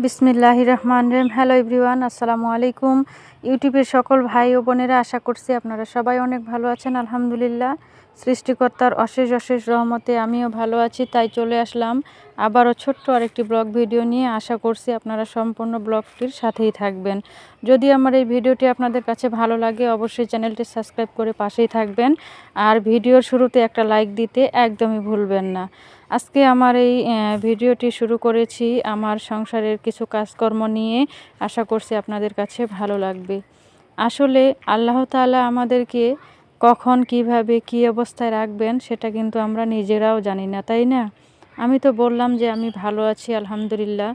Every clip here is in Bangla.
বিসমিল্লাহির রহমানির রহিম। হ্যালো এভরিওয়ান, আসসালামু আলাইকুম। ইউটিউবের সকল ভাই ও বোনেরা, আশা করছি আপনারা সবাই অনেক ভালো আছেন। আলহামদুলিল্লাহ, সৃষ্টিকর্তার অশেষ অশেষ রহমতে আমিও ভালো আছি। তাই চলে আসলাম আবারও ছোট্ট আরেকটি ব্লগ ভিডিও নিয়ে। আশা করছি আপনারা সম্পূর্ণ ব্লগটির সাথেই থাকবেন। যদি আমার এই ভিডিওটি আপনাদের কাছে ভালো লাগে, অবশ্যই চ্যানেলটি সাবস্ক্রাইব করে পাশেই থাকবেন। আর ভিডিওর শুরুতে একটা লাইক দিতে একদমই ভুলবেন না। আজকে আমার এই ভিডিওটি শুরু করেছি আমার সংসারের কিছু কাজকর্ম নিয়ে। আশা করছি আপনাদের কাছে ভালো লাগবে। আসলে আল্লাহ তাআলা আমাদেরকে কখন কিভাবে কী অবস্থায় রাখবেন সেটা কিন্তু আমরা নিজেরাও জানি না, তাই না? আমি তো বললাম যে আমি ভালো আছি আলহামদুলিল্লাহ।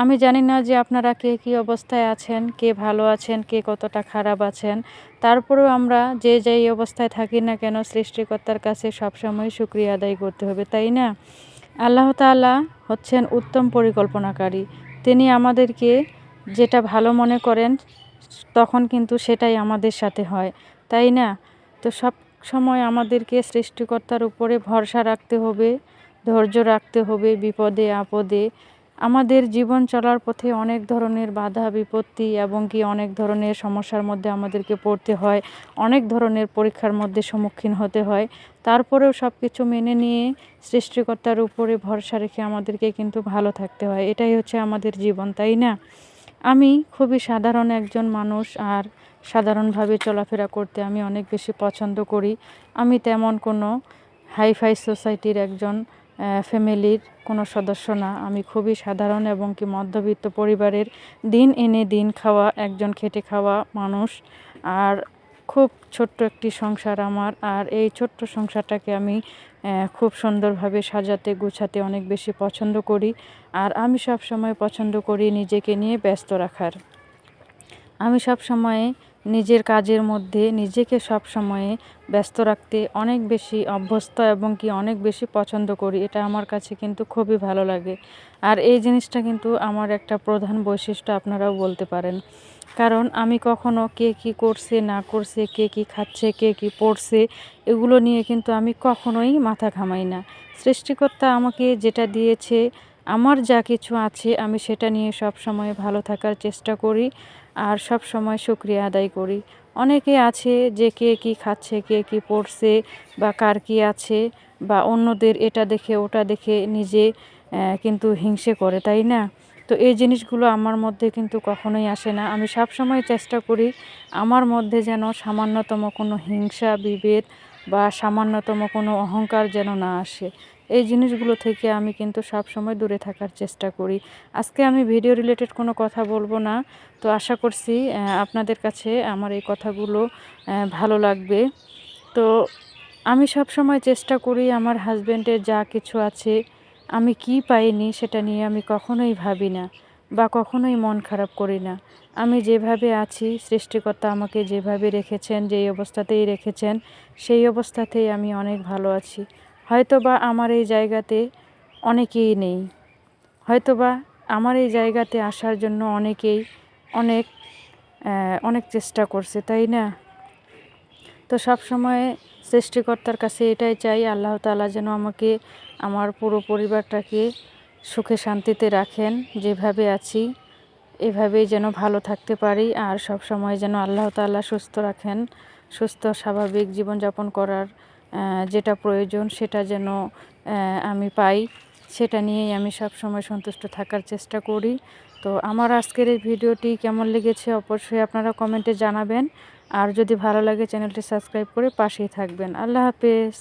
আমি জানি না যে আপনারা কে কী অবস্থায় আছেন, কে ভালো আছেন, কে কতটা খারাপ আছেন। তারপরেও আমরা যে যেই অবস্থায় থাকি না কেন, সৃষ্টিকর্তার কাছে সবসময় শুকরিয়া আদায় করতে হবে, তাই না? আল্লাহ তাআলা হচ্ছেন উত্তম পরিকল্পনাকারী। তিনি আমাদেরকে যেটা ভালো মনে করেন তখন কিন্তু সেটাই আমাদের সাথে হয়, তাই না? তো সব সময় আমাদেরকে সৃষ্টিকর্তার উপরে ভরসা রাখতে হবে, ধৈর্য রাখতে হবে। বিপদে আপদে আমাদের জীবন চলার পথে অনেক ধরনের বাধা বিপত্তি এবং কি অনেক ধরনের সমস্যার মধ্যে আমাদেরকে পড়তে হয়, অনেক ধরনের পরীক্ষার মধ্যে সম্মুখীন হতে হয়। তারপরেও সব কিছু মেনে নিয়ে সৃষ্টিকর্তার উপরে ভরসা রেখে আমাদেরকে কিন্তু ভালো থাকতে হয়। এটাই হচ্ছে আমাদের জীবন, তাই না? আমি খুবই সাধারণ একজন মানুষ, আর সাধারণভাবে চলাফেরা করতে আমি অনেক বেশি পছন্দ করি। আমি তেমন কোনো হাইফাই সোসাইটির একজন ফ্যামিলির কোনো সদস্য না। আমি খুবই সাধারণ এবং কি মধ্যবিত্ত পরিবারের দিন এনে দিন খাওয়া একজন খেটে খাওয়া মানুষ। আর খুব ছোট্ট একটি সংসার আমার। আর এই ছোট্ট সংসারটাকে আমি খুব সুন্দরভাবে সাজাতে গুছাতে অনেক বেশি পছন্দ করি। আর আমি সব সময় পছন্দ করি নিজেকে নিয়ে ব্যস্ত রাখার। আমি সব সময়ে নিজের কাজের মধ্যে নিজেকে সব সময়ে ব্যস্ত রাখতে অনেক বেশি অভ্যস্ত এবং কি অনেক বেশি পছন্দ করি। এটা আমার কাছে কিন্তু খুবই ভালো লাগে। আর এই জিনিসটা কিন্তু আমার একটা প্রধান বৈশিষ্ট্য আপনারাও বলতে পারেন। কারণ আমি কখনো কে কী করছে না করছে, কে কী খাচ্ছে, কে কী পড়ছে, এগুলো নিয়ে কিন্তু আমি কখনোই মাথা ঘামাই না। সৃষ্টিকর্তা আমাকে যেটা দিয়েছে, আমার যা কিছু আছে, আমি সেটা নিয়ে সব সময় ভালো থাকার চেষ্টা করি আর সব সময় শুকরিয়া আদায় করি। অনেকে আছে যে কে কী খাচ্ছে, কে কী পড়ছে বা কার কী আছে, বা অন্যদের এটা দেখে ওটা দেখে নিজে কিন্তু হিংসে করে, তাই না? তো এই জিনিসগুলো আমার মধ্যে কিন্তু কখনোই আসে না। আমি সব সময় চেষ্টা করি আমার মধ্যে যেন সামান্যতম কোনো হিংসা বিভেদ বা সামান্যতম কোনো অহংকার যেন না আসে। এই জিনিসগুলো থেকে আমি কিন্তু সব সময় দূরে থাকার চেষ্টা করি। আজকে আমি ভিডিও রিলেটেড কোনো কথা বলবো না। তো আশা করছি আপনাদের কাছে আমার এই কথাগুলো ভালো লাগবে। তো আমি সব সময় চেষ্টা করি আমার হাজব্যান্ডের যা কিছু আছে, আমি কি পাইনি সেটা নিয়ে আমি কখনোই ভাবি না বা কখনোই মন খারাপ করি না। আমি যেভাবে আছি, সৃষ্টিকর্তা আমাকে যেভাবে রেখেছেন, যেই অবস্থাতেই রেখেছেন, সেই অবস্থাতেই আমি অনেক ভালো আছি। হয়তোবা আমার এই জায়গাতে অনেকেই নেই, হয়তোবা আমার এই জায়গাতে আসার জন্য অনেকেই অনেক অনেক চেষ্টা করছে, তাই না? তো সব সময় সৃষ্টিকর্তার কাছে এটাই চাই, আল্লাহ তাআলা যেন আমাকে আমার পুরো পরিবারটাকে সুখে শান্তিতে রাখেন। যেভাবে আছি এভাবেই যেন ভালো থাকতে পারি, আর সব সময় যেন আল্লাহ তাআলা সুস্থ রাখেন। সুস্থ স্বাভাবিক জীবনযাপন করার যেটা প্রয়োজন সেটা যেন আমি পাই, সেটা নিয়েই আমি সব সময় সন্তুষ্ট থাকার চেষ্টা করি। তো আমার আজকের এই ভিডিওটি কেমন লেগেছে অবশ্যই আপনারা কমেন্টে জানাবেন। আর যদি ভালো লাগে চ্যানেলটি সাবস্ক্রাইব করে পাশেই থাকবেন। আল্লাহ হাফেজ।